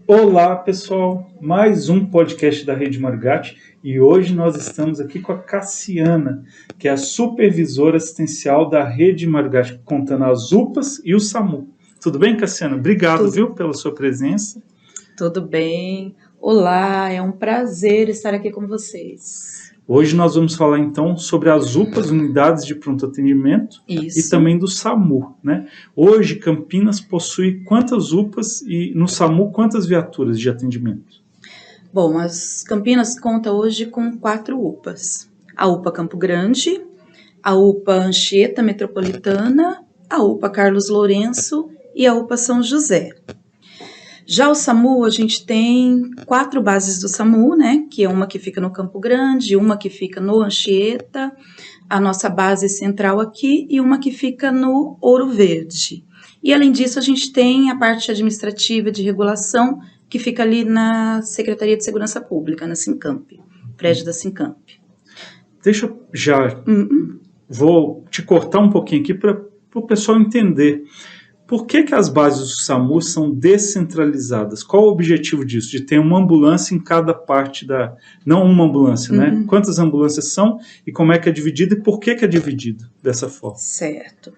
Olá, pessoal! Mais um podcast da Rede Margatti e hoje nós estamos aqui com a Cassiana, que é a supervisora assistencial da Rede Margatti, contando as UPAs e o SAMU. Tudo bem, Cassiana? Obrigado, viu, pela sua presença. Tudo bem. Olá, é um prazer estar aqui com vocês. Hoje nós vamos falar então sobre as UPAs, unidades de pronto atendimento, Isso. e também do SAMU, né? Hoje Campinas possui quantas UPAs e no SAMU quantas viaturas de atendimento? Bom, as Campinas conta hoje com 4 UPAs. A UPA Campo Grande, a UPA Anchieta Metropolitana, a UPA Carlos Lourenço e a UPA São José. Já o SAMU, a gente tem 4 bases do SAMU, né? Que é uma que fica no Campo Grande, uma que fica no Anchieta, a nossa base central aqui e uma que fica no Ouro Verde. E além disso, a gente tem a parte administrativa de regulação que fica ali na Secretaria de Segurança Pública, na Sincamp, prédio da Sincamp. Deixa eu já... Vou te cortar um pouquinho aqui para o pessoal entender. Por que as bases do SAMU são descentralizadas? Qual o objetivo disso? De ter uma ambulância em cada parte da... Não uma ambulância, né? Quantas ambulâncias são e como é que é dividida e por que é dividida dessa forma? Certo.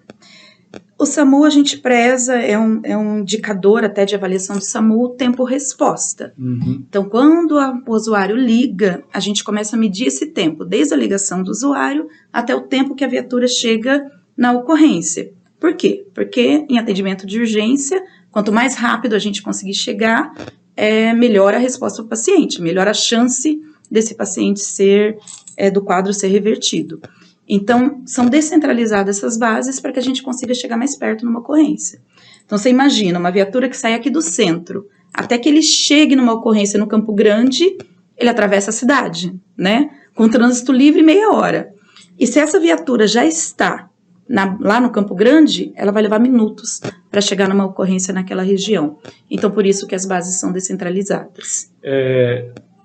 O SAMU, a gente preza, é um indicador até de avaliação do SAMU, o tempo-resposta. Então, quando o usuário liga, a gente começa a medir esse tempo, desde a ligação do usuário até o tempo que a viatura chega na ocorrência. Por quê? Porque em atendimento de urgência, quanto mais rápido a gente conseguir chegar, melhor a resposta do paciente, melhor a chance desse paciente do quadro ser revertido. Então, são descentralizadas essas bases para que a gente consiga chegar mais perto numa ocorrência. Então, você imagina uma viatura que sai aqui do centro, até que ele chegue numa ocorrência no Campo Grande, ele atravessa a cidade, né? Com trânsito livre, meia hora. E se essa viatura já está lá no Campo Grande, ela vai levar minutos para chegar numa ocorrência naquela região. Então, por isso que as bases são descentralizadas.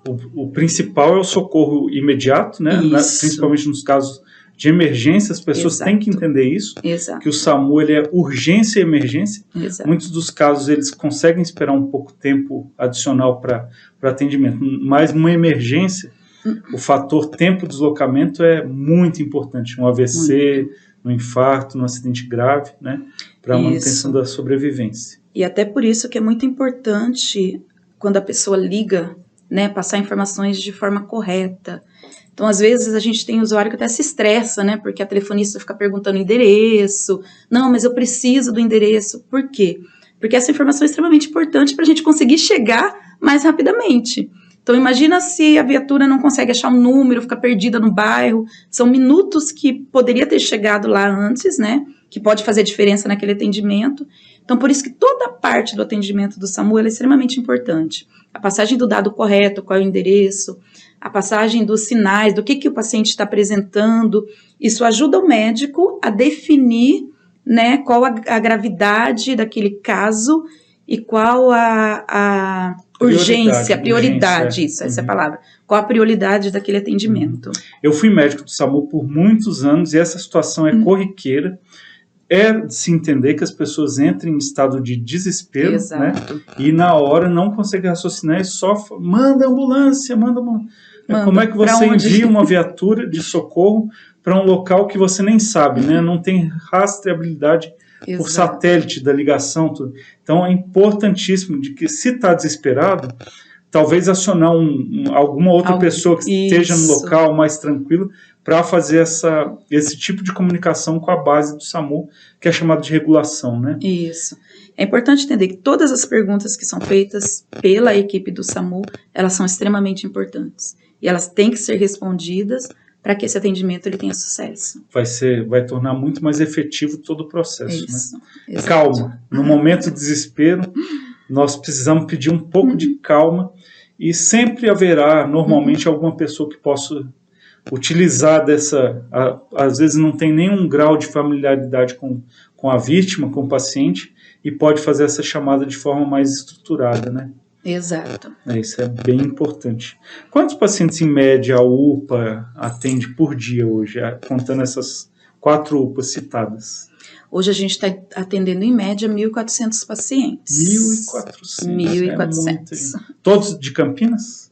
O principal é o socorro imediato, né? Principalmente nos casos de emergência, as pessoas têm que entender isso, que o SAMU ele é urgência e emergência. Muitos dos casos eles conseguem esperar um pouco tempo adicional para atendimento, mas numa emergência, o fator tempo de deslocamento é muito importante, um AVC, um infarto, um acidente grave, né, para a manutenção da sobrevivência. E até por isso que é muito importante, quando a pessoa liga, né, passar informações de forma correta. Então, às vezes, a gente tem usuário que até se estressa, né, porque a telefonista fica perguntando o endereço. Não, mas eu preciso do endereço. Por quê? Porque essa informação é extremamente importante para a gente conseguir chegar mais rapidamente. Então, imagina se a viatura não consegue achar um número, fica perdida no bairro. São minutos que poderia ter chegado lá antes, né, que pode fazer diferença naquele atendimento. Então, por isso que toda parte do atendimento do SAMU é extremamente importante. A passagem do dado correto, qual é o endereço, a passagem dos sinais, do que o paciente está apresentando. Isso ajuda o médico a definir, né, qual a gravidade daquele caso e qual a urgência, a prioridade, essa é a palavra. Qual a prioridade daquele atendimento. Eu fui médico do SAMU por muitos anos e essa situação é corriqueira. É de se entender que as pessoas entrem em estado de desespero, né? E na hora não conseguem raciocinar e só manda ambulância, manda. Como é que você envia uma viatura de socorro para um local que você nem sabe, né? Não tem rastreabilidade por satélite da ligação. Tudo. Então é importantíssimo de que, se está desesperado, talvez acionar alguma outra pessoa que esteja no local mais tranquilo para fazer esse tipo de comunicação com a base do SAMU, que é chamada de regulação, né? Isso. É importante entender que todas as perguntas que são feitas pela equipe do SAMU, elas são extremamente importantes. E elas têm que ser respondidas para que esse atendimento ele tenha sucesso. Vai tornar muito mais efetivo todo o processo, né? Calma. No momento de desespero, nós precisamos pedir um pouco de calma e sempre haverá, normalmente, alguma pessoa que possa utilizar às vezes não tem nenhum grau de familiaridade com a vítima, com o paciente, e pode fazer essa chamada de forma mais estruturada, né? Exato. Isso é bem importante. Quantos pacientes, em média, a UPA atende por dia hoje, contando essas 4 UPAs citadas? Hoje a gente está atendendo, em média, 1.400 pacientes. 1.400. 1.400. Todos de Campinas?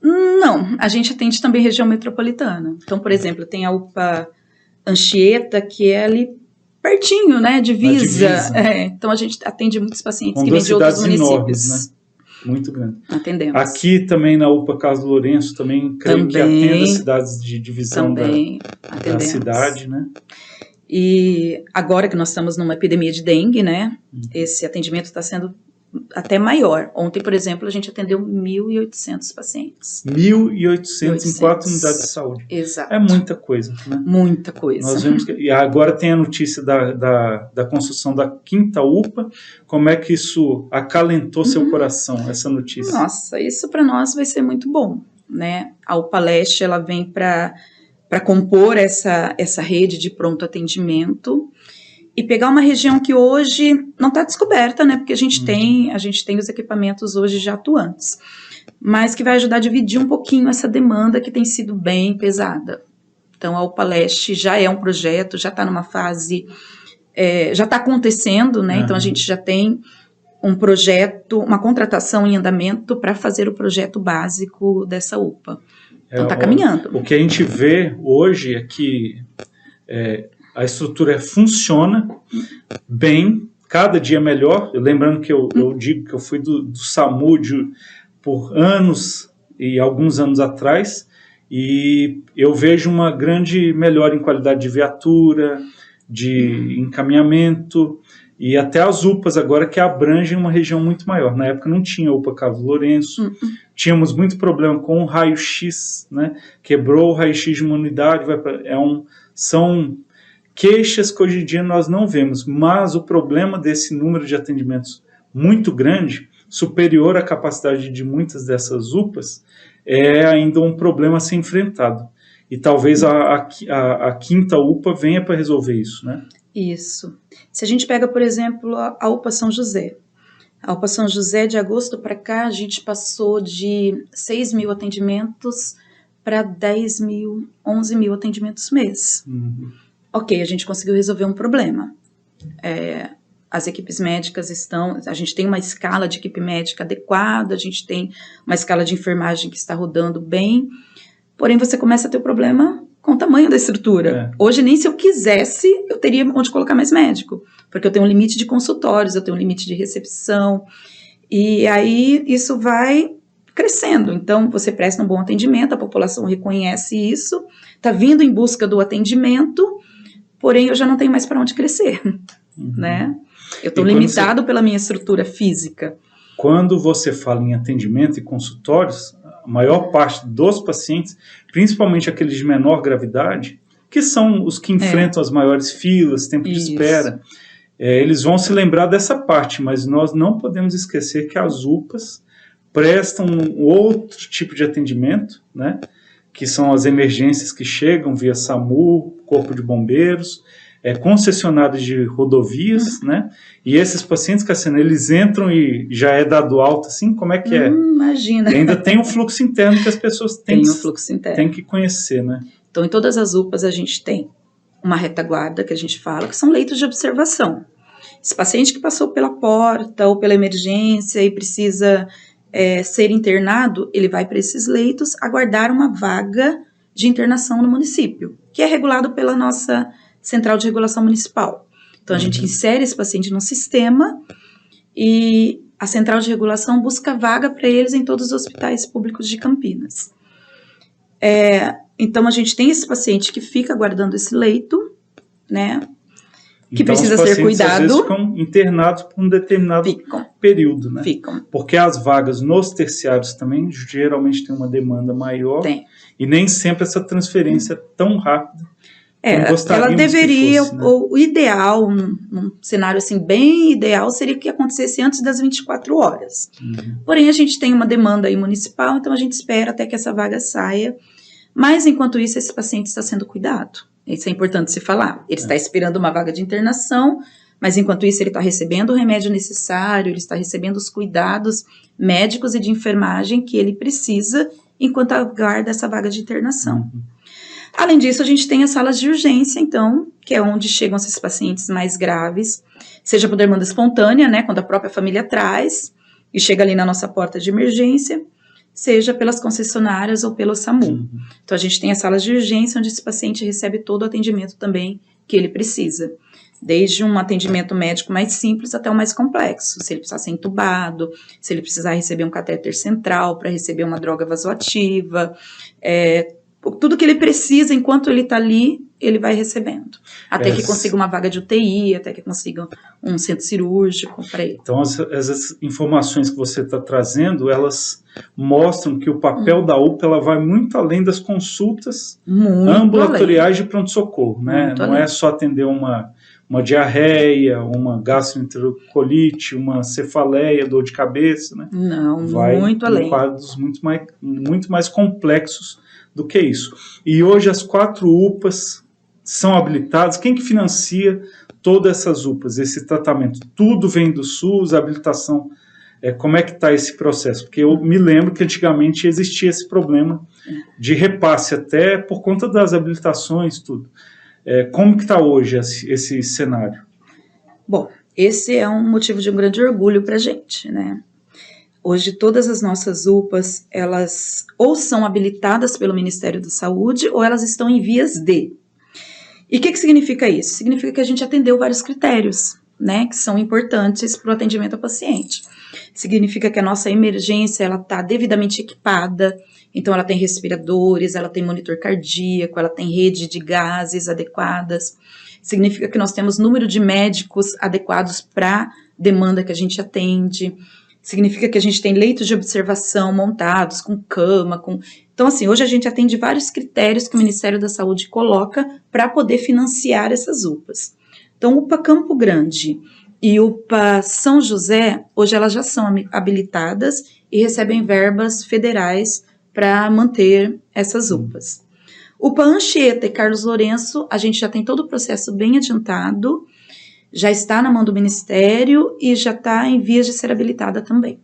Não, a gente atende também região metropolitana. Então, por exemplo, tem a UPA Anchieta, que é ali pertinho, né, divisa. Então, a gente atende muitos pacientes que vêm de outros municípios. Enormes, né? Muito grande. Atendemos. Aqui também na UPA Carlos Lourenço, também creio que atende as cidades de divisão da cidade, né? E agora que nós estamos numa epidemia de dengue, né? Esse atendimento está sendo até maior. Ontem, por exemplo, a gente atendeu 1.800 pacientes. 1.800 em 4 unidades de saúde. Exato. É muita coisa, né? Muita coisa. Nós vemos e agora tem a notícia da construção da 5ª UPA. Como é que isso acalentou seu coração, essa notícia? Nossa, isso para nós vai ser muito bom, né? A UPA Leste, ela vem para compor essa rede de pronto atendimento e pegar uma região que hoje não está descoberta, né? Porque a gente tem os equipamentos hoje já atuantes, mas que vai ajudar a dividir um pouquinho essa demanda que tem sido bem pesada. Então, a UPA Leste já é um projeto, já está numa fase, já está acontecendo, né? Então, a gente já tem um projeto, uma contratação em andamento para fazer o projeto básico dessa UPA. Então, está caminhando. O que a gente vê hoje é que a estrutura funciona bem, cada dia melhor. Lembrando que eu digo que eu fui do SAMU por anos e alguns anos atrás, e eu vejo uma grande melhora em qualidade de viatura, de encaminhamento, e até as UPAs agora que abrangem uma região muito maior. Na época não tinha UPA Carlos Lourenço, tínhamos muito problema com o raio-x, né? Quebrou o raio-x de uma unidade, são queixas que hoje em dia nós não vemos, mas o problema desse número de atendimentos muito grande, superior à capacidade de muitas dessas UPAs, é ainda um problema a ser enfrentado. E talvez a 5ª UPA venha para resolver isso, né? Isso. Se a gente pega, por exemplo, a UPA São José. A UPA São José, de agosto para cá, a gente passou de 6.000 atendimentos para 10.000, 11.000 atendimentos mês. Ok, a gente conseguiu resolver um problema. As equipes médicas a gente tem uma escala de equipe médica adequada, a gente tem uma escala de enfermagem que está rodando bem, porém você começa a ter o problema com o tamanho da estrutura. Hoje, nem se eu quisesse, eu teria onde colocar mais médico, porque eu tenho um limite de consultórios, eu tenho um limite de recepção, e aí isso vai crescendo. Então, você presta um bom atendimento, a população reconhece isso, está vindo em busca do atendimento, porém eu já não tenho mais para onde crescer, né? Eu estou limitado pela minha estrutura física. Quando você fala em atendimento e consultórios, a maior parte dos pacientes, principalmente aqueles de menor gravidade, que são os que enfrentam as maiores filas, tempo de espera, eles vão se lembrar dessa parte, mas nós não podemos esquecer que as UPAs prestam um outro tipo de atendimento, né, que são as emergências que chegam via SAMU, Corpo de Bombeiros, concessionários de rodovias, né? E esses pacientes, Cassiana, eles entram e já é dado alta, assim, como é que é? Imagina. E ainda tem um fluxo interno que as pessoas têm que conhecer, né? Então, em todas as UPAs a gente tem uma retaguarda, que a gente fala, que são leitos de observação. Esse paciente que passou pela porta ou pela emergência e precisa ser internado, ele vai para esses leitos aguardar uma vaga de internação no município, que é regulado pela nossa Central de Regulação Municipal. Então, a gente insere esse paciente no sistema e a Central de Regulação busca vaga para eles em todos os hospitais públicos de Campinas. Então, a gente tem esse paciente que fica aguardando esse leito, né? Que então, precisa ser cuidado. Às vezes ficam internados por um determinado período, né? Porque as vagas nos terciários também geralmente tem uma demanda maior. E nem sempre essa transferência é tão rápida. Ela deveria, fosse, né? O ideal, num cenário assim bem ideal, seria que acontecesse antes das 24 horas. Porém, a gente tem uma demanda aí municipal, então a gente espera até que essa vaga saia. Mas, enquanto isso, esse paciente está sendo cuidado. Isso é importante se falar. Ele está esperando uma vaga de internação, mas, enquanto isso, ele está recebendo o remédio necessário, ele está recebendo os cuidados médicos e de enfermagem que ele precisa enquanto aguarda essa vaga de internação. Além disso, a gente tem as salas de urgência, então, que é onde chegam esses pacientes mais graves, seja por demanda espontânea, né, quando a própria família traz e chega ali na nossa porta de emergência, seja pelas concessionárias ou pelo SAMU. Então, a gente tem as salas de urgência, onde esse paciente recebe todo o atendimento também que ele precisa. Desde um atendimento médico mais simples até o mais complexo. Se ele precisar ser entubado, se ele precisar receber um catéter central para receber uma droga vasoativa, tudo que ele precisa enquanto ele está ali, ele vai recebendo. Até que consiga uma vaga de UTI, até que consiga um centro cirúrgico para ele. Então, essas informações que você está trazendo, elas mostram que o papel da UPA ela vai muito além das consultas ambulatoriais de pronto-socorro, né? Não é só atender uma diarreia, uma gastroenterolite, uma cefaleia, dor de cabeça, né? Não, vai muito além. Quadros muito mais complexos do que isso. E hoje as 4 UPAs são habilitadas. Quem que financia todas essas UPAs, esse tratamento? Tudo vem do SUS, a habilitação. Como é que está esse processo? Porque eu me lembro que antigamente existia esse problema de repasse, até por conta das habilitações, tudo. Como que está hoje esse cenário? Bom, esse é um motivo de um grande orgulho para a gente, né? Hoje todas as nossas UPAs, elas ou são habilitadas pelo Ministério da Saúde ou elas estão em vias de. E o que significa isso? Significa que a gente atendeu vários critérios, né, que são importantes para o atendimento ao paciente. Significa que a nossa emergência ela está devidamente equipada, então ela tem respiradores, ela tem monitor cardíaco, ela tem rede de gases adequadas. Significa que nós temos número de médicos adequados para a demanda que a gente atende. Significa que a gente tem leitos de observação montados, com cama, Então, assim, hoje a gente atende vários critérios que o Ministério da Saúde coloca para poder financiar essas UPAs. Então, UPA Campo Grande e UPA São José, hoje elas já são habilitadas e recebem verbas federais para manter essas UPAs. UPA Anchieta e Carlos Lourenço, a gente já tem todo o processo bem adiantado, já está na mão do Ministério e já está em vias de ser habilitada também.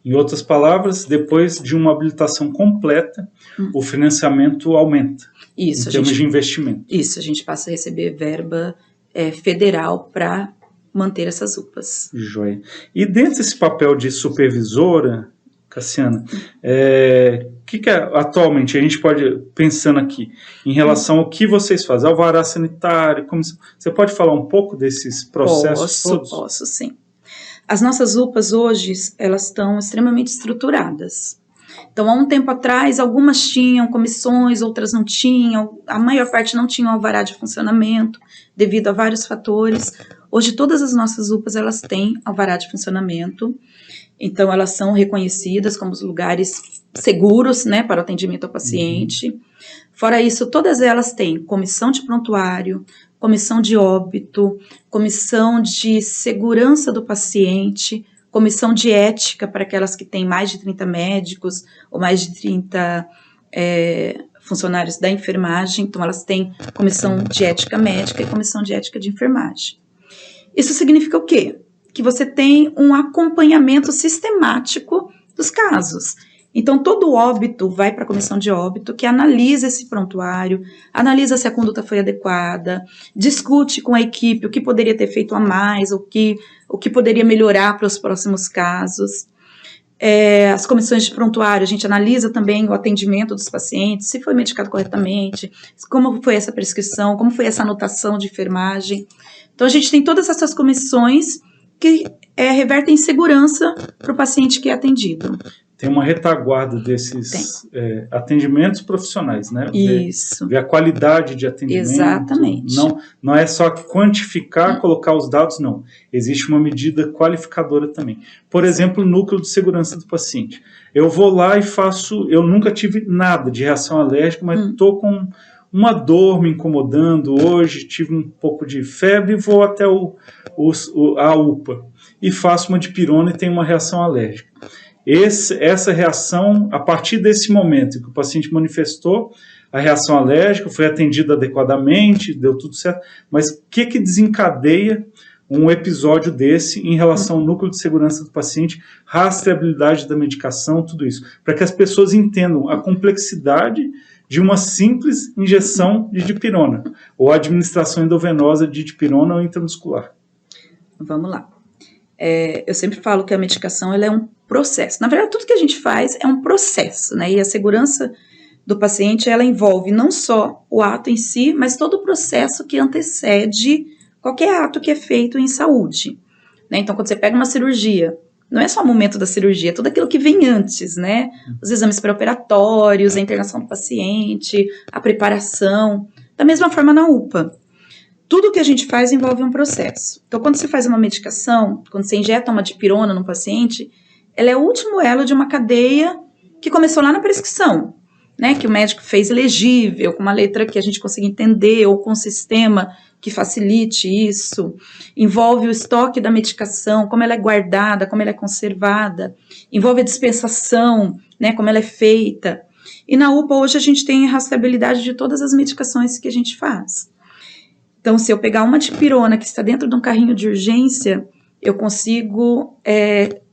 Em outras palavras, depois de uma habilitação completa, o financiamento aumenta, em termos de investimento. Isso, a gente passa a receber verba federal para manter essas UPAs. Joia. E dentro desse papel de supervisora, Cassiana, que atualmente a gente pode, pensando aqui, em relação ao que vocês fazem, alvará sanitário, você pode falar um pouco desses processos todos? Posso, sim. As nossas UPAs hoje, elas estão extremamente estruturadas. Então, há um tempo atrás, algumas tinham comissões, outras não tinham, a maior parte não tinha alvará de funcionamento, devido a vários fatores. Hoje, todas as nossas UPAs, elas têm alvará de funcionamento, então elas são reconhecidas como os lugares seguros, né, para o atendimento ao paciente. Fora isso, todas elas têm comissão de prontuário, comissão de óbito, comissão de segurança do paciente, comissão de ética para aquelas que têm mais de 30 médicos ou mais de 30 funcionários da enfermagem. Então, elas têm comissão de ética médica e comissão de ética de enfermagem. Isso significa o quê? Que você tem um acompanhamento sistemático dos casos. Então, todo óbito vai para a comissão de óbito, que analisa esse prontuário, analisa se a conduta foi adequada, discute com a equipe o que poderia ter feito a mais, o que poderia melhorar para os próximos casos. As comissões de prontuário, a gente analisa também o atendimento dos pacientes, se foi medicado corretamente, como foi essa prescrição, como foi essa anotação de enfermagem. Então, a gente tem todas essas comissões que revertem segurança para o paciente que é atendido. Tem uma retaguarda desses atendimentos profissionais, né? Isso. Ver a qualidade de atendimento. Exatamente. Não é só quantificar, colocar os dados, não. Existe uma medida qualificadora também. Por exemplo, o núcleo de segurança do paciente. Eu vou lá e eu nunca tive nada de reação alérgica, mas estou com uma dor me incomodando hoje, tive um pouco de febre e vou até a UPA e faço uma dipirona e tenho uma reação alérgica. Essa reação, a partir desse momento que o paciente manifestou a reação alérgica, foi atendida adequadamente, deu tudo certo, mas o que desencadeia um episódio desse em relação ao núcleo de segurança do paciente, rastreabilidade da medicação, tudo isso, para que as pessoas entendam a complexidade de uma simples injeção de dipirona, ou administração endovenosa de dipirona ou intramuscular? Vamos lá. Eu sempre falo que a medicação ela é um processo. Na verdade, tudo que a gente faz é um processo, né? E a segurança do paciente, ela envolve não só o ato em si, mas todo o processo que antecede qualquer ato que é feito em saúde, né? Então, quando você pega uma cirurgia, não é só o momento da cirurgia, é tudo aquilo que vem antes, né? Os exames pré-operatórios, a internação do paciente, a preparação. Da mesma forma na UPA. Tudo que a gente faz envolve um processo. Então, quando você faz uma medicação, quando você injeta uma dipirona no paciente, ela é o último elo de uma cadeia que começou lá na prescrição, né? Que o médico fez legível, com uma letra que a gente consiga entender, ou com um sistema que facilite isso. Envolve o estoque da medicação, como ela é guardada, como ela é conservada. Envolve a dispensação, né? Como ela é feita. E na UPA, hoje, a gente tem a rastreabilidade de todas as medicações que a gente faz. Então, se eu pegar uma dipirona que está dentro de um carrinho de urgência, eu consigo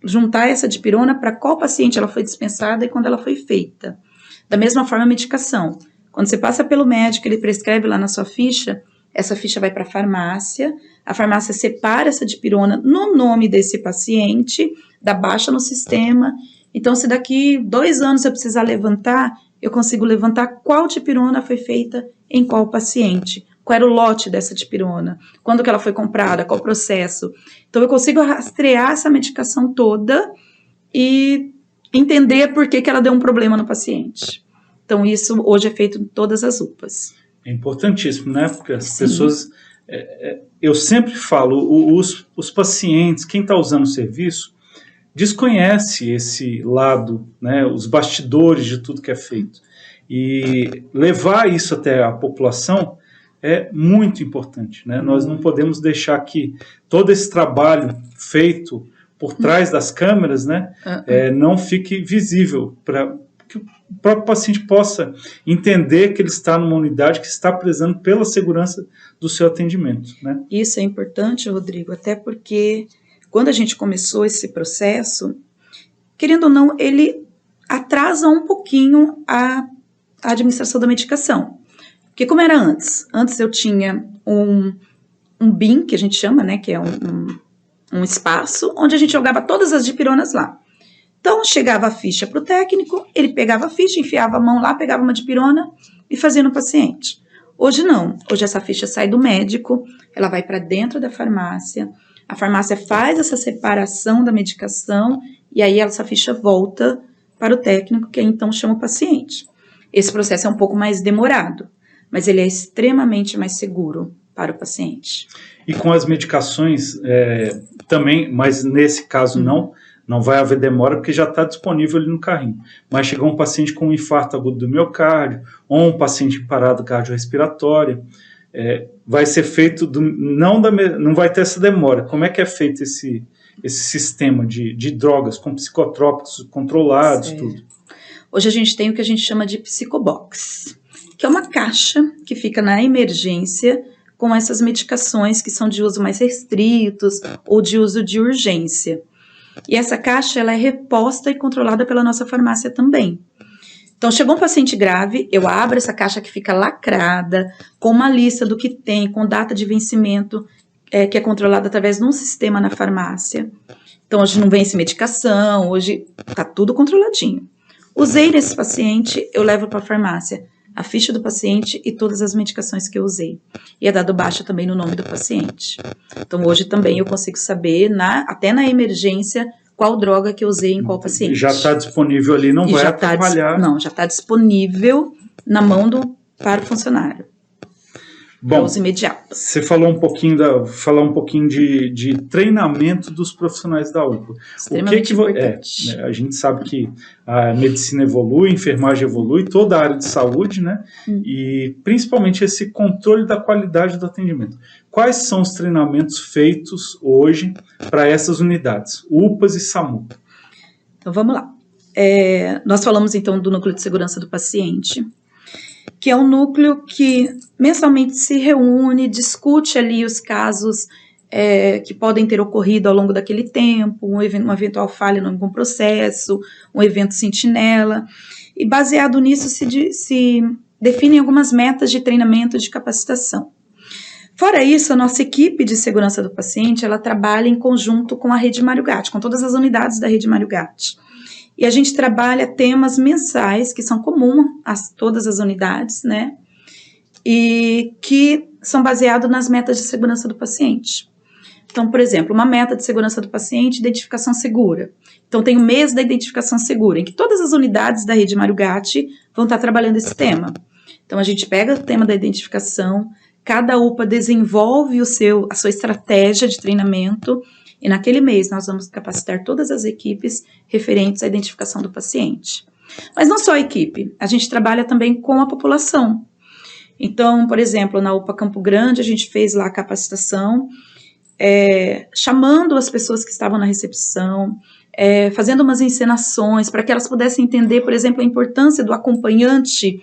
juntar essa dipirona para qual paciente ela foi dispensada e quando ela foi feita. Da mesma forma, a medicação. Quando você passa pelo médico, ele prescreve lá na sua ficha, essa ficha vai para a farmácia separa essa dipirona no nome desse paciente, dá baixa no sistema. Então, se daqui 2 anos eu precisar levantar, eu consigo levantar qual dipirona foi feita em qual paciente. Qual era o lote dessa dipirona, quando que ela foi comprada, qual o processo. Então, eu consigo rastrear essa medicação toda e entender por que ela deu um problema no paciente. Então, isso hoje é feito em todas as UPAs. É importantíssimo, né? Porque as pessoas... eu sempre falo, os pacientes, quem está usando o serviço, desconhece esse lado, né? Os bastidores de tudo que é feito. E levar isso até a população é muito importante, né? Nós não podemos deixar que todo esse trabalho feito por trás das câmeras, né, não fique visível, para que o próprio paciente possa entender que ele está numa unidade que está prezando pela segurança do seu atendimento, né? Isso é importante, Rodrigo, até porque quando a gente começou esse processo, querendo ou não, ele atrasa um pouquinho a administração da medicação. Porque como era antes? Antes eu tinha um bin, que a gente chama, né, que é um espaço, onde a gente jogava todas as dipironas lá. Então, chegava a ficha para o técnico, ele pegava a ficha, enfiava a mão lá, pegava uma dipirona e fazia no paciente. Hoje não. Hoje essa ficha sai do médico, ela vai para dentro da farmácia, a farmácia faz essa separação da medicação e aí essa ficha volta para o técnico, que aí então chama o paciente. Esse processo é um pouco mais demorado, mas ele é extremamente mais seguro para o paciente. E com as medicações também, mas nesse caso não vai haver demora, porque já está disponível ali no carrinho. Mas chegou um paciente com um infarto agudo do miocárdio, ou um paciente em parada cardiorrespiratória, vai ser feito, não vai ter essa demora. Como é que é feito esse sistema de drogas, com psicotrópicos controlados, certo. Tudo? Hoje a gente tem o que a gente chama de psicobox, que é uma caixa que fica na emergência com essas medicações que são de uso mais restritos ou de uso de urgência. E essa caixa ela é reposta e controlada pela nossa farmácia também. Então, chegou um paciente grave, eu abro essa caixa que fica lacrada, com uma lista do que tem, com data de vencimento, que é controlada através de um sistema na farmácia. Então, hoje não vence medicação, hoje está tudo controladinho. Usei nesse paciente, eu levo para a farmácia a ficha do paciente e todas as medicações que eu usei. E é dado baixa também no nome do paciente. Então, hoje também eu consigo saber, até na emergência, qual droga que eu usei em qual paciente. Já está disponível ali, não vai atrapalhar. Não, já está disponível na mão para o funcionário. Bom, uso imediato. Você falou um pouquinho de treinamento dos profissionais da UPA. Extremamente importante. A gente sabe que a medicina evolui, a enfermagem evolui, toda a área de saúde, né? E principalmente esse controle da qualidade do atendimento. Quais são os treinamentos feitos hoje para essas unidades, UPAs e SAMU? Então vamos lá. Nós falamos então do núcleo de segurança do paciente, que é um núcleo que mensalmente se reúne, discute ali os casos que podem ter ocorrido ao longo daquele tempo, uma eventual falha no processo, um evento sentinela, e baseado nisso se definem algumas metas de treinamento de capacitação. Fora isso, a nossa equipe de segurança do paciente, ela trabalha em conjunto com a Rede Mário Gatti, com todas as unidades da Rede Mário Gatti. E a gente trabalha temas mensais que são comuns a todas as unidades, né? E que são baseados nas metas de segurança do paciente. Então, por exemplo, uma meta de segurança do paciente, identificação segura. Então, tem o mês da identificação segura, em que todas as unidades da Rede Mário Gatti vão estar trabalhando esse tema. Então, a gente pega o tema da identificação, cada UPA desenvolve a sua estratégia de treinamento, e naquele mês nós vamos capacitar todas as equipes referentes à identificação do paciente. Mas não só a equipe, a gente trabalha também com a população. Então, por exemplo, na UPA Campo Grande, a gente fez lá a capacitação, chamando as pessoas que estavam na recepção, fazendo umas encenações para que elas pudessem entender, por exemplo, a importância do acompanhante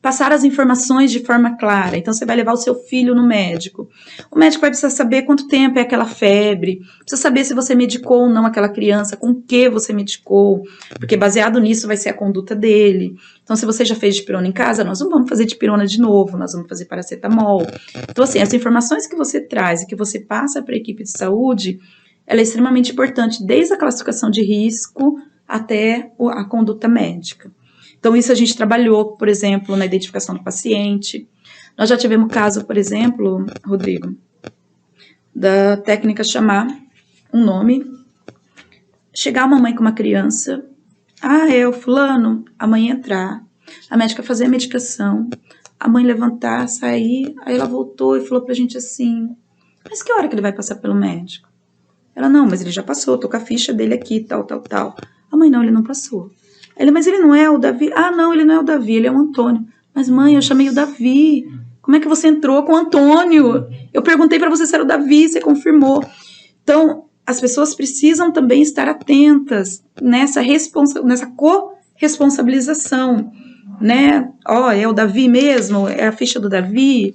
passar as informações de forma clara. Então, você vai levar o seu filho no médico. O médico vai precisar saber quanto tempo é aquela febre, precisa saber se você medicou ou não aquela criança, com o que você medicou, porque baseado nisso vai ser a conduta dele. Então, se você já fez dipirona em casa, nós não vamos fazer dipirona de novo, nós vamos fazer paracetamol. Então, assim, as informações que você traz e que você passa para a equipe de saúde, ela é extremamente importante, desde a classificação de risco até a conduta médica. Então, isso a gente trabalhou, por exemplo, na identificação do paciente. Nós já tivemos caso, por exemplo, Rodrigo, da técnica chamar um nome, chegar uma mãe com uma criança, é o fulano, a mãe entrar, a médica fazer a medicação, a mãe levantar, sair, aí ela voltou e falou pra gente assim, mas que hora que ele vai passar pelo médico? Ela, não, mas ele já passou, tô com a ficha dele aqui, tal. A mãe, não, ele não passou. Ele, mas ele não é o Davi? Não, ele não é o Davi, ele é o Antônio. Mas mãe, eu chamei o Davi. Como é que você entrou com o Antônio? Eu perguntei para você se era o Davi, você confirmou. Então, as pessoas precisam também estar atentas nessa corresponsabilização, né? É o Davi mesmo? É a ficha do Davi?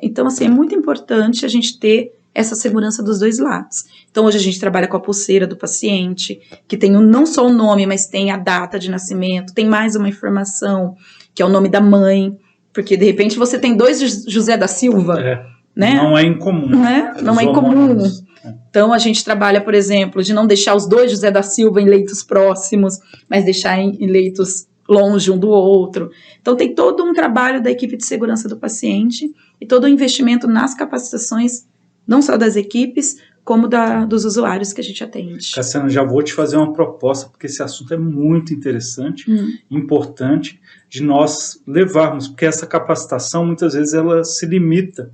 Então, assim, é muito importante a gente ter essa segurança dos dois lados. Então, hoje a gente trabalha com a pulseira do paciente, que tem não só o nome, mas tem a data de nascimento, tem mais uma informação, que é o nome da mãe, porque, de repente, você tem 2 José da Silva, né? Não é incomum. Não é incomum. Então, a gente trabalha, por exemplo, de não deixar os 2 José da Silva em leitos próximos, mas deixar em leitos longe um do outro. Então, tem todo um trabalho da equipe de segurança do paciente e todo o investimento nas capacitações, não só das equipes, como dos usuários que a gente atende. Cassiana, já vou te fazer uma proposta, porque esse assunto é muito interessante, importante, de nós levarmos, porque essa capacitação, muitas vezes, ela se limita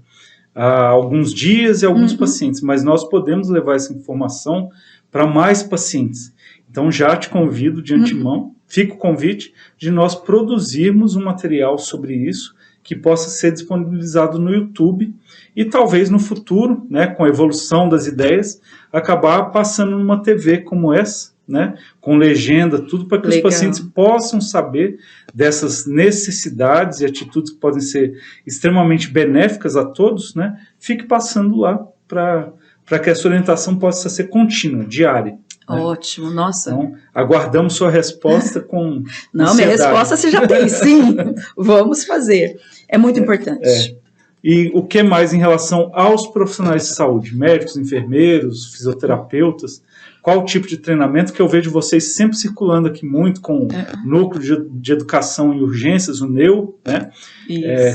a alguns dias e alguns pacientes, mas nós podemos levar essa informação para mais pacientes. Então, já te convido de antemão, fica o convite de nós produzirmos um material sobre isso, que possa ser disponibilizado no YouTube e talvez no futuro, né, com a evolução das ideias, acabar passando numa TV como essa, né, com legenda, tudo para que os pacientes possam saber dessas necessidades e atitudes que podem ser extremamente benéficas a todos, né, fique passando lá para que essa orientação possa ser contínua, diária. Ótimo, nossa. Então, aguardamos sua resposta com Não, ansiedade. Minha resposta você já tem, sim. Vamos fazer. É muito importante. E o que mais em relação aos profissionais de saúde? Médicos, enfermeiros, fisioterapeutas? Qual o tipo de treinamento que eu vejo vocês sempre circulando aqui muito com o Núcleo de Educação em Urgências, o NEU, né?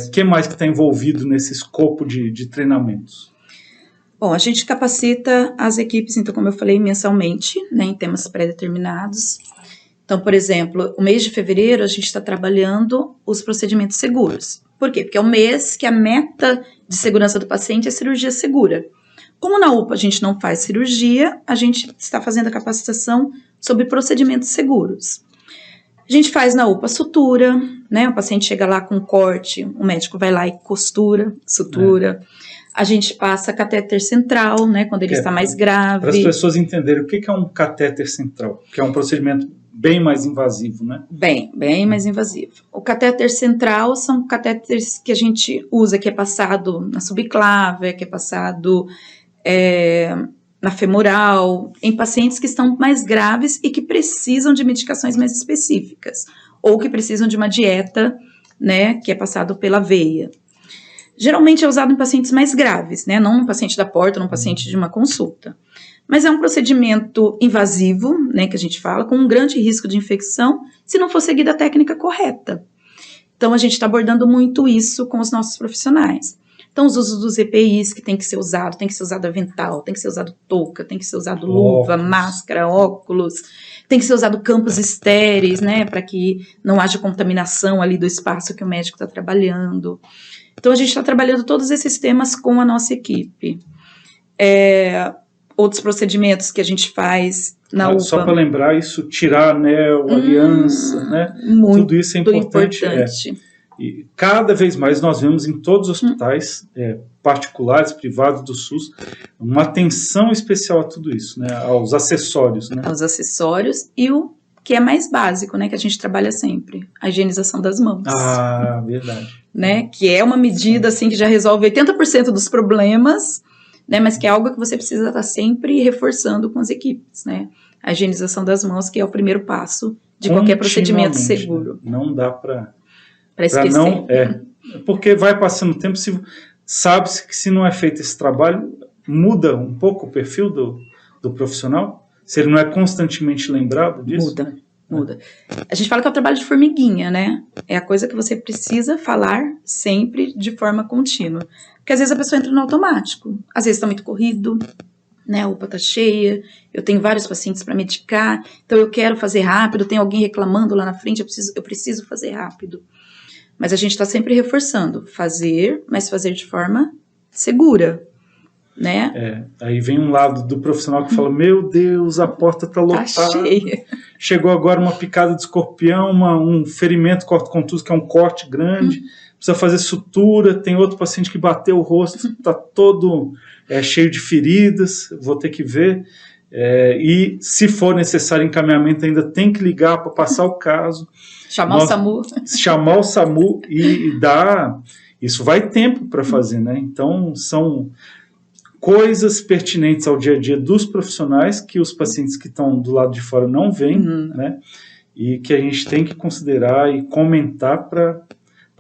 O que mais que está envolvido nesse escopo de treinamentos? Bom, a gente capacita as equipes, então, como eu falei, mensalmente, né, em temas pré-determinados. Então, por exemplo, o mês de fevereiro a gente está trabalhando os procedimentos seguros. Por quê? Porque é o mês que a meta de segurança do paciente é cirurgia segura. Como na UPA a gente não faz cirurgia, a gente está fazendo a capacitação sobre procedimentos seguros. A gente faz na UPA sutura, né? O paciente chega lá com corte, o médico vai lá e costura, sutura. A gente passa catéter central, né, quando ele está mais grave. Para as pessoas entenderem o que é um catéter central, que é um procedimento bem mais invasivo, né? Bem mais invasivo. O catéter central são catéteres que a gente usa, que é passado na subclávia, que é passado na femoral, em pacientes que estão mais graves e que precisam de medicações mais específicas, ou que precisam de uma dieta né, que é passado pela veia. Geralmente é usado em pacientes mais graves, né, não no paciente da porta, no paciente de uma consulta. Mas é um procedimento invasivo, né, que a gente fala, com um grande risco de infecção, se não for seguida a técnica correta. Então, a gente está abordando muito isso com os nossos profissionais. Então, os usos dos EPIs que tem que ser usado avental, tem que ser usado touca, tem que ser usado luva, máscara, óculos, tem que ser usado campos estéreis, né, para que não haja contaminação ali do espaço que o médico está trabalhando. Então, a gente está trabalhando todos esses temas com a nossa equipe. Outros procedimentos que a gente faz na UPA. Só para lembrar, isso, tirar anel, aliança, né? Tudo isso é importante. E cada vez mais nós vemos em todos os hospitais, particulares, privados do SUS, uma atenção especial a tudo isso, né? Aos acessórios. Né? Aos acessórios e o que é mais básico, né? Que a gente trabalha sempre, a higienização das mãos. Ah, verdade. Né? Que é uma medida assim, que já resolve 80% dos problemas, né? Mas que é algo que você precisa estar sempre reforçando com as equipes, né? A higienização das mãos, que é o primeiro passo de qualquer procedimento seguro. Né? Não dá para esquecer. Não, porque vai passando o tempo, sabe-se que se não é feito esse trabalho, muda um pouco o perfil do profissional? Se ele não é constantemente lembrado disso? Muda. A gente fala que é o trabalho de formiguinha, né? É a coisa que você precisa falar sempre de forma contínua. Porque às vezes a pessoa entra no automático. Às vezes está muito corrido, né? A UPA está cheia, eu tenho vários pacientes para medicar, então eu quero fazer rápido, tem alguém reclamando lá na frente, eu preciso fazer rápido. Mas a gente está sempre reforçando, mas fazer de forma segura, né? Aí vem um lado do profissional que fala, meu Deus, a porta está lotada. Tá cheia. Chegou agora uma picada de escorpião, um ferimento corto-contuso, que é um corte grande, precisa fazer sutura, tem outro paciente que bateu o rosto, está todo cheio de feridas, vou ter que ver. E se for necessário encaminhamento, ainda tem que ligar para passar o caso. Chamar o SAMU e dar... Isso vai tempo para fazer, né? Então, são coisas pertinentes ao dia a dia dos profissionais que os pacientes que estão do lado de fora não veem, né? E que a gente tem que considerar e comentar para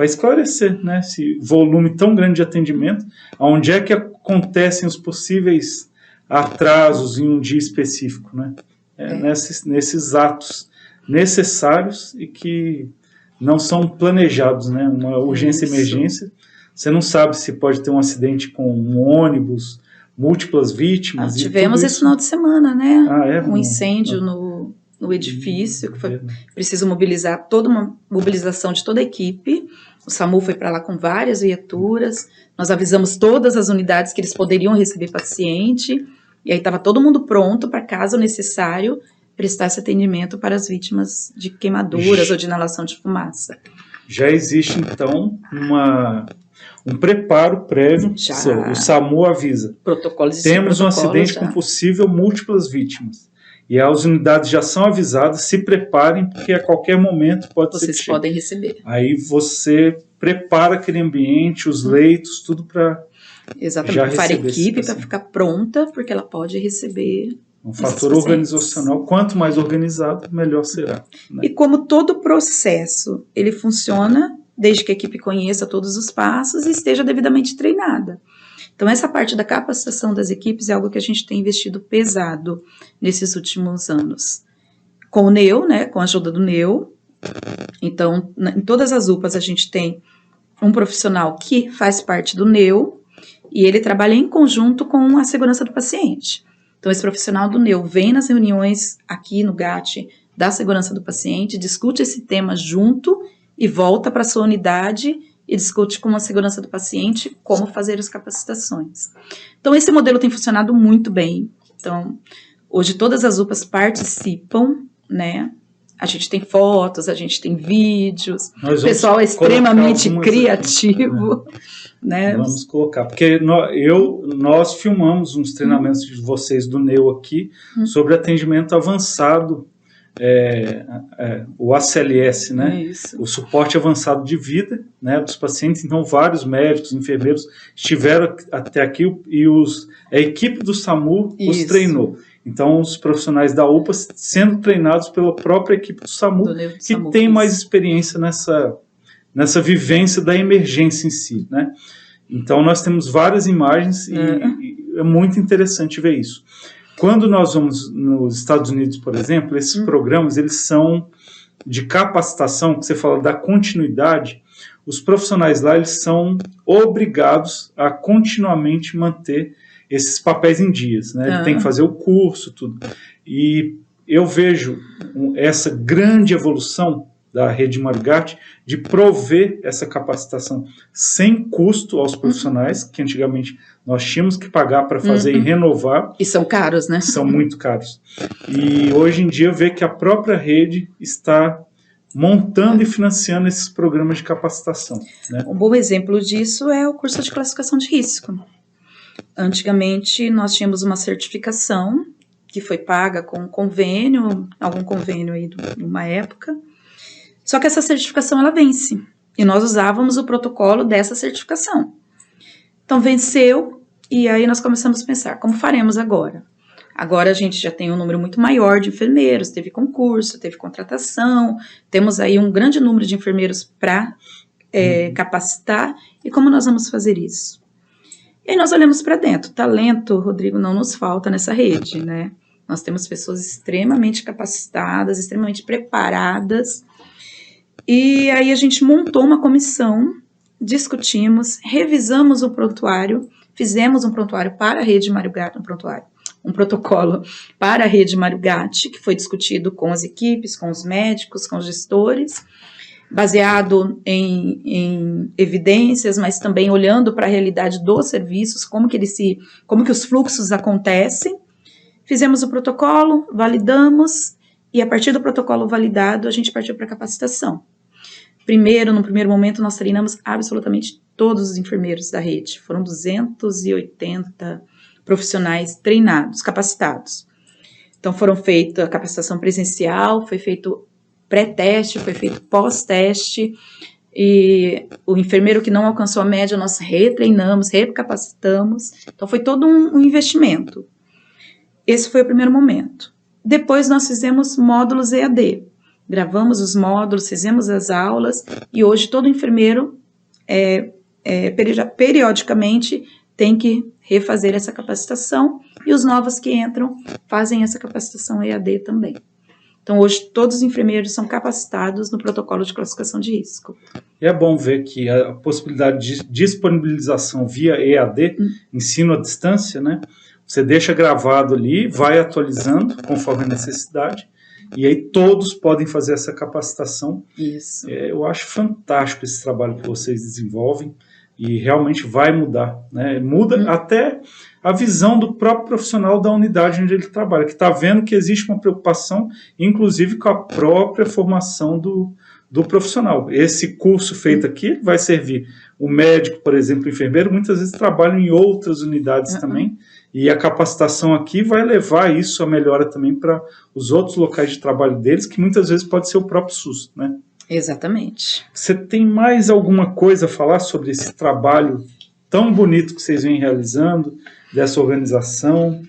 esclarecer, né? Esse volume tão grande de atendimento, onde é que acontecem os possíveis atrasos em um dia específico, né? Nesses atos necessários e que não são planejados, né? Uma urgência e emergência, você não sabe se pode ter um acidente com um ônibus, múltiplas vítimas. Tivemos esse final de semana, né? Um incêndio no edifício, que foi preciso mobilizar, toda uma mobilização de toda a equipe. O SAMU foi para lá com várias viaturas, nós avisamos todas as unidades que eles poderiam receber paciente, e aí estava todo mundo pronto para, caso necessário, prestar esse atendimento para as vítimas de queimaduras ou de inalação de fumaça. Já existe, então, um preparo prévio, o SAMU avisa. Temos um acidente com possível múltiplas vítimas. E as unidades já são avisadas, se preparem, porque a qualquer momento vocês podem receber. Aí você prepara aquele ambiente, os leitos, tudo para exatamente, para a equipe para ficar pronta, porque ela pode receber. Um fator organizacional, quanto mais organizado, melhor será. Né? E como todo processo, ele funciona desde que a equipe conheça todos os passos e esteja devidamente treinada. Então, essa parte da capacitação das equipes é algo que a gente tem investido pesado nesses últimos anos. Com o NEU, né, com a ajuda do NEU. Então, em todas as UPAs, a gente tem um profissional que faz parte do NEU e ele trabalha em conjunto com a segurança do paciente. Então, esse profissional do NEU vem nas reuniões aqui no GAT da segurança do paciente, discute esse tema junto e volta para a sua unidade e discute com a segurança do paciente como fazer as capacitações. Então, esse modelo tem funcionado muito bem. Então, hoje todas as UPAs participam, né? A gente tem fotos, a gente tem vídeos, o pessoal é extremamente criativo. Né? Vamos colocar, porque nós filmamos uns treinamentos de vocês do NEU aqui sobre atendimento avançado, o ACLS, né? Isso. O suporte avançado de vida, né, dos pacientes. Então, vários médicos, enfermeiros estiveram até aqui e a equipe do SAMU os treinou. Então, os profissionais da UPA sendo treinados pela própria equipe do SAMU, que tem mais experiência nessa vivência da emergência em si, né? Então, nós temos várias imagens e é muito interessante ver isso. Quando nós vamos nos Estados Unidos, por exemplo, esses programas, eles são de capacitação, que você fala da continuidade. Os profissionais lá, eles são obrigados a continuamente manter esses papéis em dias, né? Ele tem que fazer o curso, tudo. E eu vejo essa grande evolução da Rede Mário Gatti de prover essa capacitação sem custo aos profissionais, que antigamente nós tínhamos que pagar para fazer e renovar. E são caros, né? São muito caros. E hoje em dia eu vejo que a própria rede está montando e financiando esses programas de capacitação, né? Um bom exemplo disso é o curso de classificação de risco. Antigamente nós tínhamos uma certificação que foi paga com convênio, algum convênio aí de uma época. Só que essa certificação, ela vence. E nós usávamos o protocolo dessa certificação. Então, venceu, e aí nós começamos a pensar, como faremos agora? Agora a gente já tem um número muito maior de enfermeiros, teve concurso, teve contratação, temos aí um grande número de enfermeiros para capacitar, e como nós vamos fazer isso? E aí nós olhamos para dentro. Talento, Rodrigo, não nos falta nessa rede, né? Nós temos pessoas extremamente capacitadas, extremamente preparadas. E aí a gente montou uma comissão, discutimos, revisamos o prontuário, fizemos um prontuário para a Rede Mário Gatti, um protocolo para a Rede Mário Gatti, que foi discutido com as equipes, com os médicos, com os gestores, baseado em evidências, mas também olhando para a realidade dos serviços, como que os fluxos acontecem. Fizemos o protocolo, validamos, e a partir do protocolo validado, a gente partiu para a capacitação. No primeiro momento, nós treinamos absolutamente todos os enfermeiros da rede. Foram 280 profissionais treinados, capacitados. Então, foram feita a capacitação presencial, foi feito pré-teste, foi feito pós-teste, e o enfermeiro que não alcançou a média, nós retreinamos, recapacitamos. Então, foi todo um investimento. Esse foi o primeiro momento. Depois, nós fizemos módulos EAD. Gravamos os módulos, fizemos as aulas, e hoje todo enfermeiro, periodicamente, tem que refazer essa capacitação, e os novos que entram fazem essa capacitação EAD também. Então, hoje, todos os enfermeiros são capacitados no protocolo de classificação de risco. E é bom ver que a possibilidade de disponibilização via EAD, ensino à distância, né? Você deixa gravado ali, vai atualizando conforme a necessidade, e aí todos podem fazer essa capacitação. Isso. Eu acho fantástico esse trabalho que vocês desenvolvem, e realmente vai mudar, né? Muda até a visão do próprio profissional da unidade onde ele trabalha, que está vendo que existe uma preocupação, inclusive com a própria formação do profissional. Esse curso feito aqui vai servir o médico, por exemplo, o enfermeiro, muitas vezes trabalham em outras unidades também, e a capacitação aqui vai levar isso, a melhora também para os outros locais de trabalho deles, que muitas vezes pode ser o próprio SUS, né? Exatamente. Você tem mais alguma coisa a falar sobre esse trabalho tão bonito que vocês vêm realizando, dessa organização?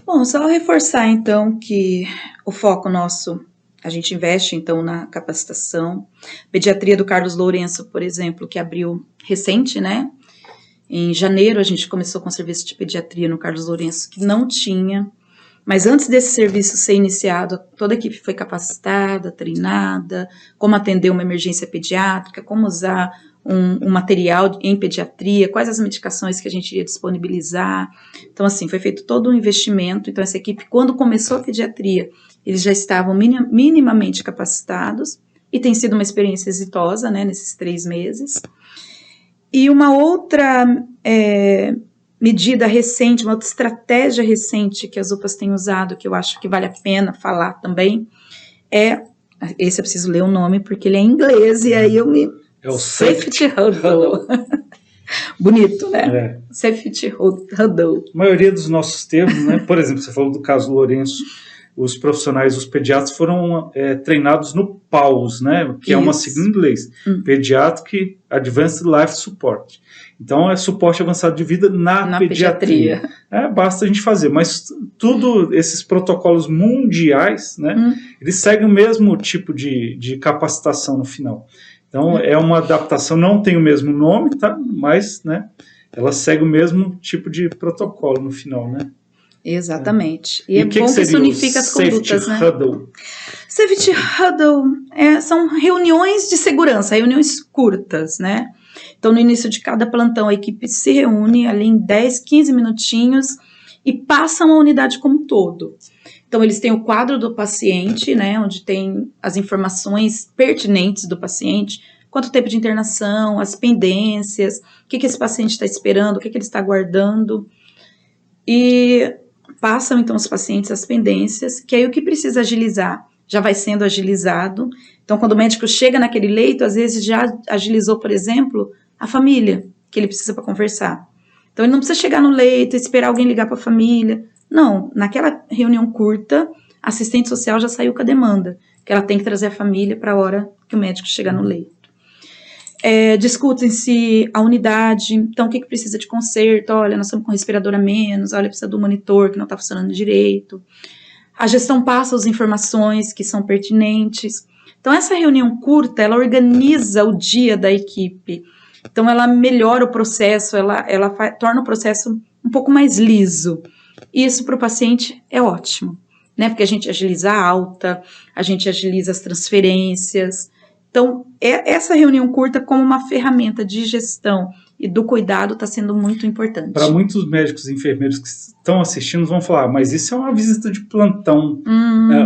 Bom, só reforçar então que o foco nosso, a gente investe então na capacitação. Pediatria do Carlos Lourenço, por exemplo, que abriu recente, né? Em janeiro a gente começou com o serviço de pediatria no Carlos Lourenço, que não tinha. Mas antes desse serviço ser iniciado, toda a equipe foi capacitada, treinada, como atender uma emergência pediátrica, como usar um material em pediatria, quais as medicações que a gente ia disponibilizar. Então, assim, foi feito todo um investimento. Então, essa equipe, quando começou a pediatria, eles já estavam minimamente capacitados, e tem sido uma experiência exitosa, né, nesses 3 meses. E uma outra medida recente, uma outra estratégia recente que as UPAs têm usado, que eu acho que vale a pena falar também, esse eu preciso ler o nome, porque ele é em inglês, e aí eu me... É o Safety Huddle. Bonito, né? Safety Huddle. A maioria dos nossos termos, né? Por exemplo, você falou do caso Lourenço, os profissionais, os pediatras foram treinados no PAUS, né? Que é uma sigla em inglês, Pediatric Advanced Life Support. Então, é suporte avançado de vida na pediatria. Basta a gente fazer, mas tudo esses protocolos mundiais, né? Eles seguem o mesmo tipo de capacitação no final. Então, é uma adaptação, não tem o mesmo nome, tá? Mas, né, ela segue o mesmo tipo de protocolo no final, né? Exatamente. E é bom que isso unifica as condutas, né? Huddle? Safety Huddle são reuniões de segurança, reuniões curtas, né? Então, no início de cada plantão, a equipe se reúne ali em 10, 15 minutinhos e passam a unidade como um todo. Então, eles têm o quadro do paciente, né, onde tem as informações pertinentes do paciente, quanto tempo de internação, as pendências, o que esse paciente está esperando, o que ele está aguardando. E passam, então, os pacientes as pendências, que aí o que precisa agilizar já vai sendo agilizado. Então, quando o médico chega naquele leito, às vezes já agilizou, por exemplo, a família, que ele precisa para conversar. Então, ele não precisa chegar no leito e esperar alguém ligar para a família. Não, naquela reunião curta, a assistente social já saiu com a demanda, que ela tem que trazer a família para a hora que o médico chegar no leito. Discutem-se a unidade, então o que precisa de conserto, olha, nós estamos com respirador a menos, olha, precisa do monitor que não está funcionando direito. A gestão passa as informações que são pertinentes. Então, essa reunião curta, ela organiza o dia da equipe. Então, ela melhora o processo, ela torna o processo um pouco mais liso. Isso para o paciente é ótimo, né? Porque a gente agiliza a alta, a gente agiliza as transferências. Então, essa reunião curta como uma ferramenta de gestão e do cuidado está sendo muito importante. Para muitos médicos e enfermeiros que estão assistindo vão falar, mas isso é uma visita de plantão,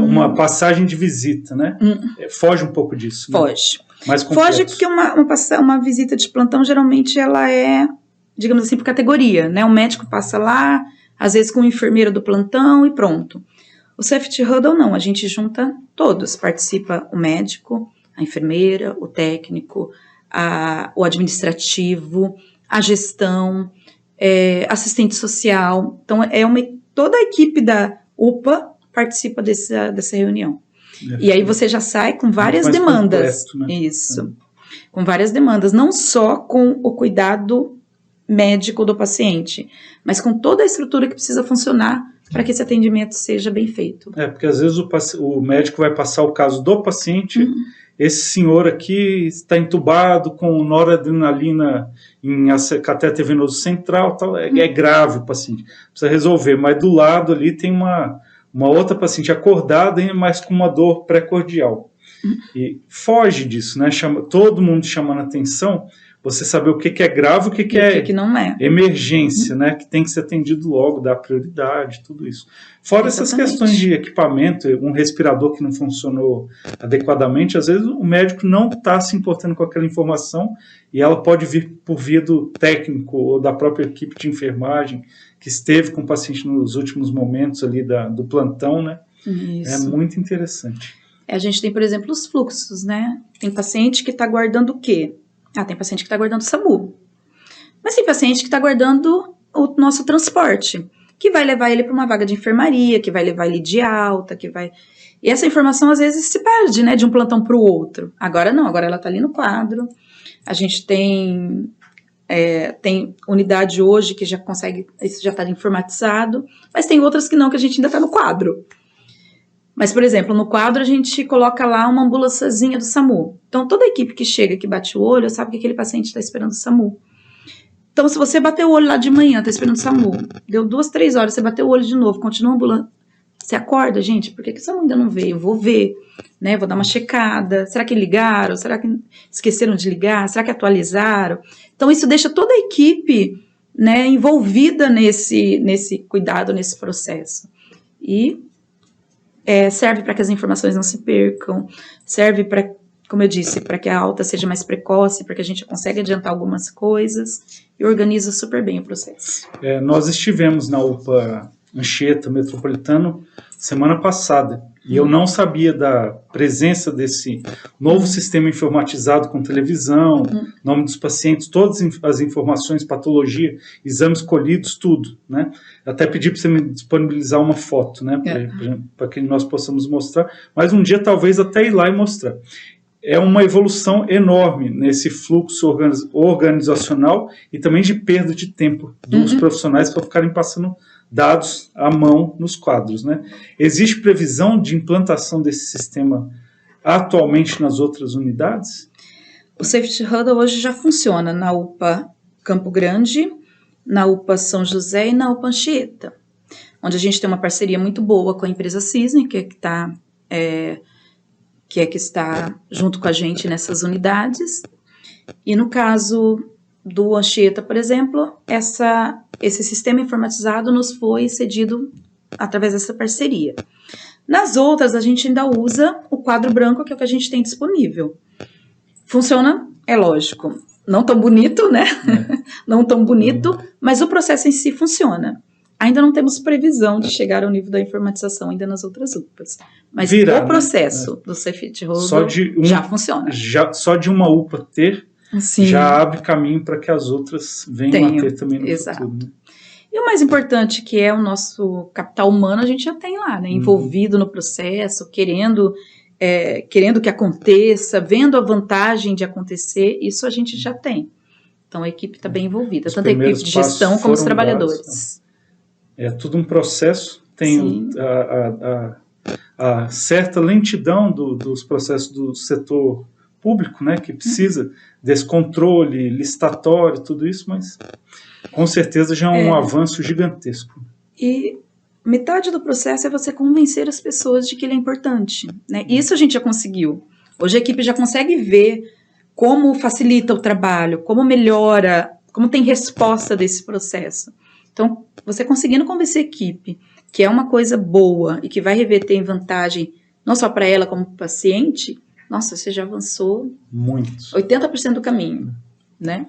uma passagem de visita, né? Foge um pouco disso. Foge. Né? Mais complexo. Foge porque uma visita de plantão, geralmente, ela é, digamos assim, por categoria, né? O médico passa lá, às vezes com o enfermeiro do plantão e pronto. O Safety Huddle não, a gente junta todos, participa o médico, a enfermeira, o técnico, o administrativo, a gestão, assistente social. Então, toda a equipe da UPA participa dessa reunião. E aí você já sai com várias demandas. Completo, né? Isso. Com várias demandas, não só com o cuidado médico do paciente, mas com toda a estrutura que precisa funcionar para que esse atendimento seja bem feito. Porque às vezes o médico vai passar o caso do paciente, esse senhor aqui está entubado com noradrenalina em catéter venoso central, tal, é grave o paciente, precisa resolver, mas do lado ali tem uma outra paciente acordada, mas com uma dor pré-cordial. E foge disso, né? Todo mundo chamando atenção, você saber o que é grave, o que é que não é. Emergência, né? Que tem que ser atendido logo, dar prioridade, tudo isso. Fora essas questões de equipamento, um respirador que não funcionou adequadamente, às vezes o médico não está se importando com aquela informação e ela pode vir por via do técnico ou da própria equipe de enfermagem que esteve com o paciente nos últimos momentos ali do plantão, né? Isso. É muito interessante. A gente tem, por exemplo, os fluxos, né? Tem paciente que está aguardando o quê? Tem paciente que está aguardando o SAMU. Mas tem paciente que está aguardando o nosso transporte, que vai levar ele para uma vaga de enfermaria, que vai levar ele de alta, E essa informação, às vezes, se perde, né? De um plantão para o outro. Agora não, agora ela está ali no quadro. A gente tem unidade hoje que já consegue, isso já está informatizado, mas tem outras que não, que a gente ainda está no quadro. Mas, por exemplo, no quadro a gente coloca lá uma ambulânciazinha do SAMU. Então, toda a equipe que chega, que bate o olho, sabe que aquele paciente está esperando o SAMU. Então, se você bater o olho lá de manhã, está esperando o SAMU, deu 2, 3 horas, você bateu o olho de novo, continua a ambulância, você acorda, gente, por que o SAMU ainda não veio? Eu vou ver, né? Vou dar uma checada. Será que ligaram? Será que esqueceram de ligar? Será que atualizaram? Então, isso deixa toda a equipe, né, envolvida nesse cuidado, nesse processo. E serve para que as informações não se percam, serve para, como eu disse, para que a alta seja mais precoce, para que a gente consiga adiantar algumas coisas e organiza super bem o processo. Nós estivemos na UPA Anchieta Metropolitano semana passada e eu não sabia da presença desse novo sistema informatizado com televisão, nome dos pacientes, todas as informações, patologia, exames colhidos, tudo, né? Até pedi para você me disponibilizar uma foto, né? Para que nós possamos mostrar, mas um dia talvez até ir lá e mostrar. É uma evolução enorme nesse fluxo organizacional e também de perda de tempo dos profissionais para ficarem passando dados à mão nos quadros, né? Existe previsão de implantação desse sistema atualmente nas outras unidades? O Safety Huddle hoje já funciona na UPA Campo Grande, na UPA São José e na UPA Anchieta, onde a gente tem uma parceria muito boa com a empresa Cisne, que está junto com a gente nessas unidades. E no caso do Anchieta, por exemplo, esse sistema informatizado nos foi cedido através dessa parceria. Nas outras, a gente ainda usa o quadro branco, que é o que a gente tem disponível. Funciona, é lógico, não tão bonito, né? Não tão bonito, mas o processo em si funciona. Ainda não temos previsão de chegar ao nível da informatização ainda nas outras UPAs. Mas o processo do Safety Huddle já funciona. Só de uma UPA ter, Sim. Já abre caminho para que as outras venham a ter também no futuro. Né? E o mais importante, que é o nosso capital humano, a gente já tem lá, né? Envolvido no processo, querendo que aconteça, vendo a vantagem de acontecer, isso a gente já tem. Então a equipe está bem envolvida, tanto a equipe de gestão como os trabalhadores. É tudo um processo, tem a certa lentidão dos processos do setor público, né, que precisa desse controle listatório, tudo isso, mas com certeza já é um avanço gigantesco. E metade do processo é você convencer as pessoas de que ele é importante, né? Isso a gente já conseguiu. Hoje a equipe já consegue ver como facilita o trabalho, como melhora, como tem resposta desse processo. Então, você conseguindo convencer a equipe que é uma coisa boa e que vai reverter em vantagem, não só para ela como para o paciente, nossa, você já avançou muito. 80% do caminho, né?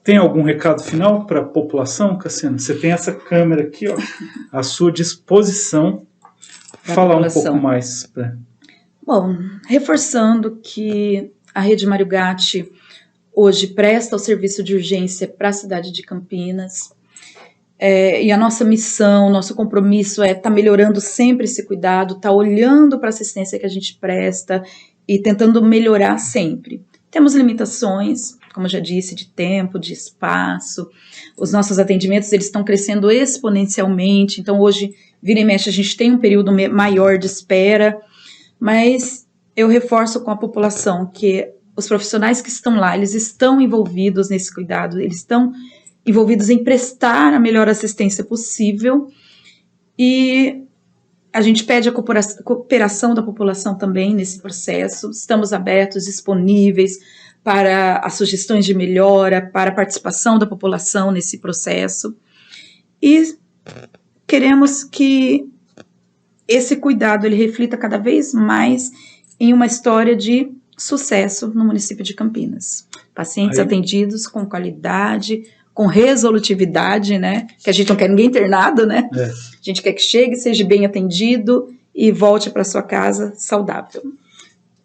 Tem algum recado final para a população, Cassiana? Você tem essa câmera aqui, ó, à sua disposição. Falar um pouco mais. Bom, reforçando que a Rede Mário Gatti hoje presta o serviço de urgência para a cidade de Campinas. E a nossa missão, nosso compromisso é estar melhorando sempre esse cuidado, estar olhando para a assistência que a gente presta e tentando melhorar sempre. Temos limitações, como eu já disse, de tempo, de espaço. Os nossos atendimentos eles estão crescendo exponencialmente, então hoje, vira e mexe, a gente tem um período maior de espera, mas eu reforço com a população que os profissionais que estão lá, eles estão envolvidos nesse cuidado, eles estão envolvidos em prestar a melhor assistência possível, e a gente pede a cooperação da população também nesse processo. Estamos abertos, disponíveis para as sugestões de melhora, para a participação da população nesse processo, e queremos que esse cuidado ele reflita cada vez mais em uma história de sucesso no município de Campinas. Pacientes atendidos com qualidade, com resolutividade, né? Que a gente não quer ninguém internado, né? A gente quer que chegue, seja bem atendido e volte para sua casa saudável.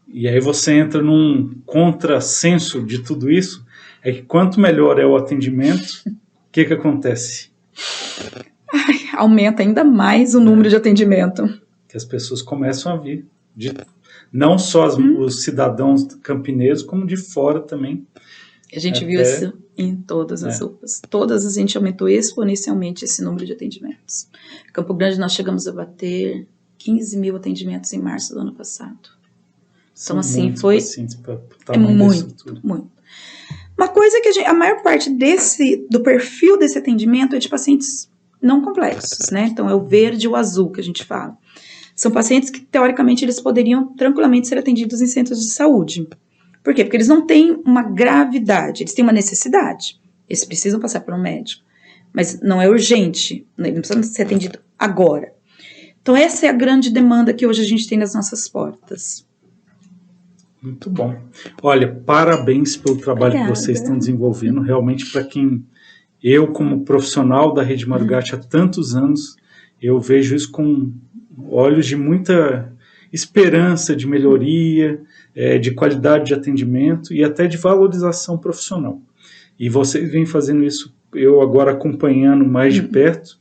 E aí você entra num contrassenso de tudo isso, é que quanto melhor é o atendimento, o que acontece? Aumenta ainda mais o número de atendimento. Que as pessoas começam a vir, não só os cidadãos campineiros, como de fora também. A gente viu isso em todas as UPAs. Todas a gente aumentou exponencialmente esse número de atendimentos. Campo Grande nós chegamos a bater 15 mil atendimentos em março do ano passado. Então, assim, foi muito. Uma coisa que a maior parte do perfil desse atendimento é de pacientes não complexos, né? Então, é o verde e o azul que a gente fala. São pacientes que, teoricamente, eles poderiam tranquilamente ser atendidos em centros de saúde. Por quê? Porque eles não têm uma gravidade, eles têm uma necessidade. Eles precisam passar por um médico. Mas não é urgente, ele não precisa ser atendido agora. Então, essa é a grande demanda que hoje a gente tem nas nossas portas. Muito bom. Olha, parabéns pelo trabalho que vocês estão desenvolvendo. Realmente, para quem eu, como profissional da Rede Mário Gatti há tantos anos, eu vejo isso com olhos de muita esperança de melhoria, de qualidade de atendimento e até de valorização profissional. E vocês vêm fazendo isso, eu agora acompanhando mais de perto,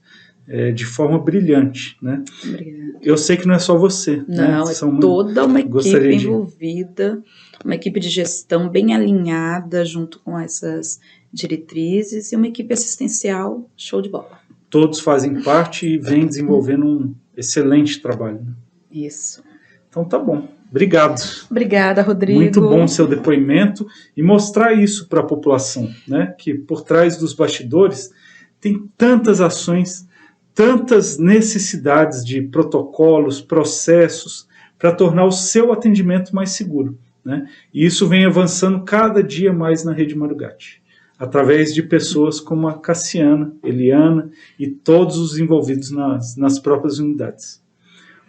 de forma brilhante, né? Obrigada. Eu sei que não é só você. Não, é toda uma equipe envolvida, uma equipe de gestão bem alinhada junto com essas diretrizes e uma equipe assistencial show de bola. Todos fazem parte e vêm desenvolvendo um excelente trabalho. Né? Isso. Então tá bom. Obrigado. Obrigada, Rodrigo. Muito bom o seu depoimento e mostrar isso para a população, né? Que por trás dos bastidores tem tantas ações, tantas necessidades de protocolos, processos, para tornar o seu atendimento mais seguro, né? E isso vem avançando cada dia mais na Rede Marugate, através de pessoas como a Cassiana, Eliana e todos os envolvidos nas próprias unidades.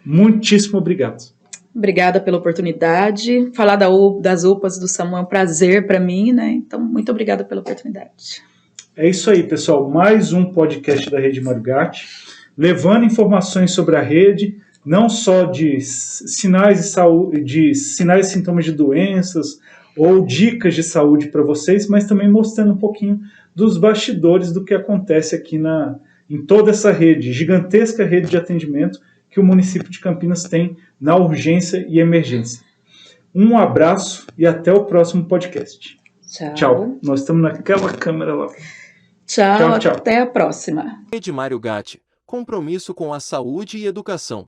Muitíssimo obrigado. Obrigada pela oportunidade. Falar das UPAs do SAMU é um prazer para mim, né? Então, muito obrigada pela oportunidade. É isso aí, pessoal. Mais um podcast da Rede Marugate, levando informações sobre a rede, não só de sinais de saúde, de sinais e sintomas de doenças ou dicas de saúde para vocês, mas também mostrando um pouquinho dos bastidores do que acontece aqui em toda essa rede, gigantesca rede de atendimento que o município de Campinas tem na urgência e emergência. Um abraço e até o próximo podcast. Tchau. Nós estamos naquela câmera lá. Tchau, até a próxima. Rede Marugate, compromisso com a saúde e educação.